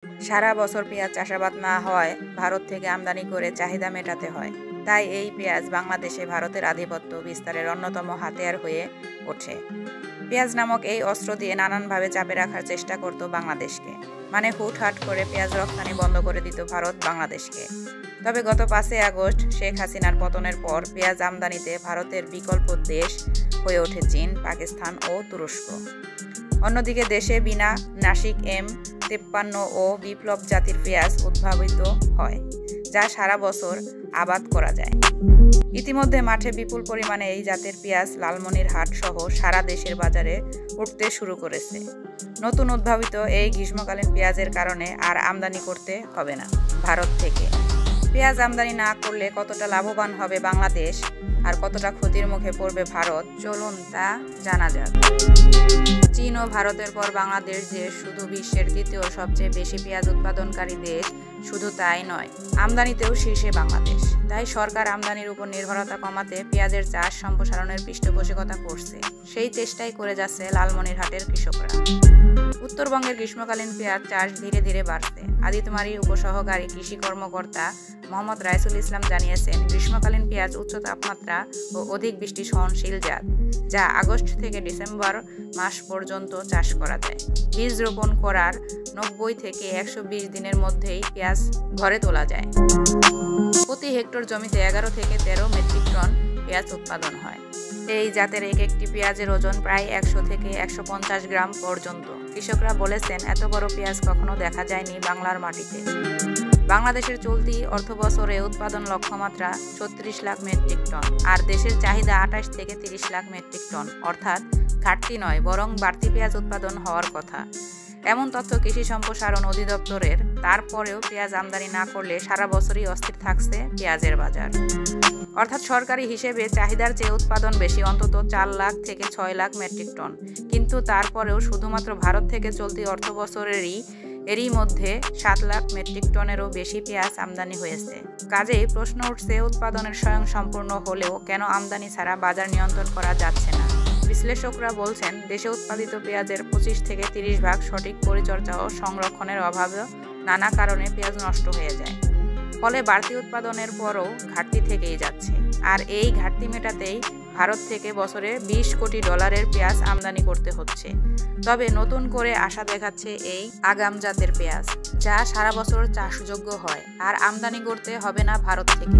সারা বছর পেঁয়াজ চাষাবাদ না হওয়ায় ভারত থেকে আমদানি করে চাহিদা মেটাতে হয়। তাই এই পেঁয়াজ বাংলাদেশে ভারতের আধিপত্য বিস্তারের অন্যতম হাতিয়ার হয়ে ওঠে। পেঁয়াজ নামক এই অস্ত্র দিয়ে নানানভাবে চাপে রাখার চেষ্টা করত বাংলাদেশকে, মানে হুটহাট করে পেঁয়াজ রপ্তানি বন্ধ করে দিত ভারত বাংলাদেশকে। তবে গত 5 আগস্ট শেখ হাসিনার পতনের পর পেঁয়াজ আমদানিতে ভারতের বিকল্প দেশ হয়ে ওঠে চীন, পাকিস্তান ও তুরস্ক। অন্যদিকে দেশে বিনা নাসিক M53 ও বিপ্লব জাতির পেঁয়াজ উদ্ভাবিত হয়, যা সারা বছর আবাদ করা যায়। ইতিমধ্যে মাঠে বিপুল পরিমাণে এই জাতের পেঁয়াজ লালমনিরহাট সহ সারা দেশের বাজারে উঠতে শুরু করেছে। নতুন উদ্ভাবিত এই গ্রীষ্মকালীন পেঁয়াজের কারণে আর আমদানি করতে হবে না ভারত থেকে। পেঁয়াজ আমদানি না করলে কতটা লাভবান হবে বাংলাদেশ আর কতটা ক্ষতির মুখে পড়বে ভারত, চলুন তা জানা যাক। চীন ও ভারতের পর বাংলাদেশ যে শুধু বিশ্বের দ্বিতীয় সবচেয়ে বেশি পেঁয়াজ উৎপাদনকারী দেশ, শুধু তাই নয়, আমদানিতেও শীর্ষে বাংলাদেশ। তাই সরকার আমদানির উপর নির্ভরতা কমাতে পেঁয়াজের চাষ সম্প্রসারণের পৃষ্ঠপোষকতা করছে। সেই চেষ্টাই করে যাচ্ছে লালমনিরহাটের কৃষকরা। উত্তরবঙ্গের গ্রীষ্মকালীন পেঁয়াজ চাষ ধীরে ধীরে বাড়ছে। আদিতমারীর উপসহকারী কৃষি কর্মকর্তা মোহাম্মদ রাইসুল ইসলাম জানিয়েছেন, গ্রীষ্মকালীন পেঁয়াজ উচ্চ তাপমাত্রা ও অধিক বৃষ্টি সহনশীল জাত, যা আগস্ট থেকে ডিসেম্বর মাস পর্যন্ত চাষ করা যায়। বীজ রোপণ করার 90 থেকে 120 দিনের মধ্যেই পেঁয়াজ ঘরে তোলা যায়। প্রতি হেক্টর জমিতে 11 থেকে 13 মেট্রিক টন পেঁয়াজ উৎপাদন হয়। এই জাতের একটি পেঁয়াজের ওজন প্রায় 100 থেকে 150 গ্রাম পর্যন্ত। কৃষকরা বলেছেন, এত বড় পেঁয়াজ কখনো দেখা যায়নি বাংলার মাটিতে। বাংলাদেশের চলতি অর্থবছরে উৎপাদন লক্ষ্যমাত্রা 36 লাখ মেট্রিক টন, আর দেশের চাহিদা 28 থেকে 30 লাখ মেট্রিক টন, অর্থাৎ ঘাটতি নয় বরং বাড়তি পেঁয়াজ উৎপাদন হওয়ার কথা। এমন তথ্য কৃষি সম্প্রসারণ অধিদপ্তরের। তারপরেও পেঁয়াজ আমদানি না করলে সারা বছরই অস্থির থাকছে পেঁয়াজের বাজার। অর্থাৎ সরকারি হিসেবে চাহিদার চেয়ে উৎপাদন বেশি, অন্তত 4 লাখ থেকে 6 লাখ মেট্রিক টন। কিন্তু তারপরেও শুধুমাত্র ভারত থেকে চলতি এরই মধ্যে 7 লাখ মেট্রিক টনেরও বেশি পেঁয়াজ আমদানি হয়েছে। কাজেই প্রশ্ন উঠছে, উৎপাদনের স্বয়ংসম্পূর্ণ হলেও কেন আমদানি ছাড়া বাজার নিয়ন্ত্রণ করা যাচ্ছে না? বিশ্লেষকরা বলছেন, দেশে উৎপাদিত পেঁয়াজের 25 থেকে 30 ভাগ সঠিক পরিচর্যা ও সংরক্ষণের অভাবেও নানা কারণে পেঁয়াজ নষ্ট হয়ে যায়। ফলে বাড়তি উৎপাদনের পরও ঘাটতি থেকেই যাচ্ছে। আর এই ঘাটতি মেটাতেই ভারত থেকে বছরে $20 কোটি পেঁয়াজ আমদানি করতে হচ্ছে। তবে নতুন করে আশা দেখাচ্ছে এই আগাম জাতের পেঁয়াজ, যা সারা বছর চাষযোগ্য হয় আর আমদানি করতে হবে না ভারত থেকে।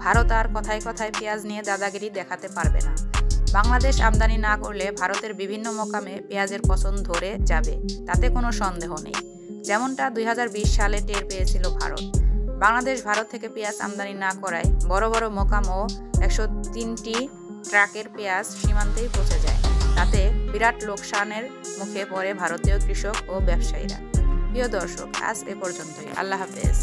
ভারত আর কথায় কথায় পেঁয়াজ নিয়ে দাদাগিরি দেখাতে পারবে না। বাংলাদেশ আমদানি না করলে ভারতের বিভিন্ন মোকামে পেঁয়াজের পছন্দ ধরে যাবে, তাতে কোনো সন্দেহ নেই। যেমনটা 2020 সালে টের পেয়েছিল ভারত। বাংলাদেশ ভারত থেকে পেঁয়াজ আমদানি না করায় বড় বড় মোকাম ও 103টি ট্রাকের পেঁয়াজ সীমান্তেই পৌঁছে যায়। তাতে বিরাট লোকসানের মুখে পড়ে ভারতীয় কৃষক ও ব্যবসায়ীরা। প্রিয় দর্শক, আজ এ পর্যন্তই। আল্লাহ হাফেজ।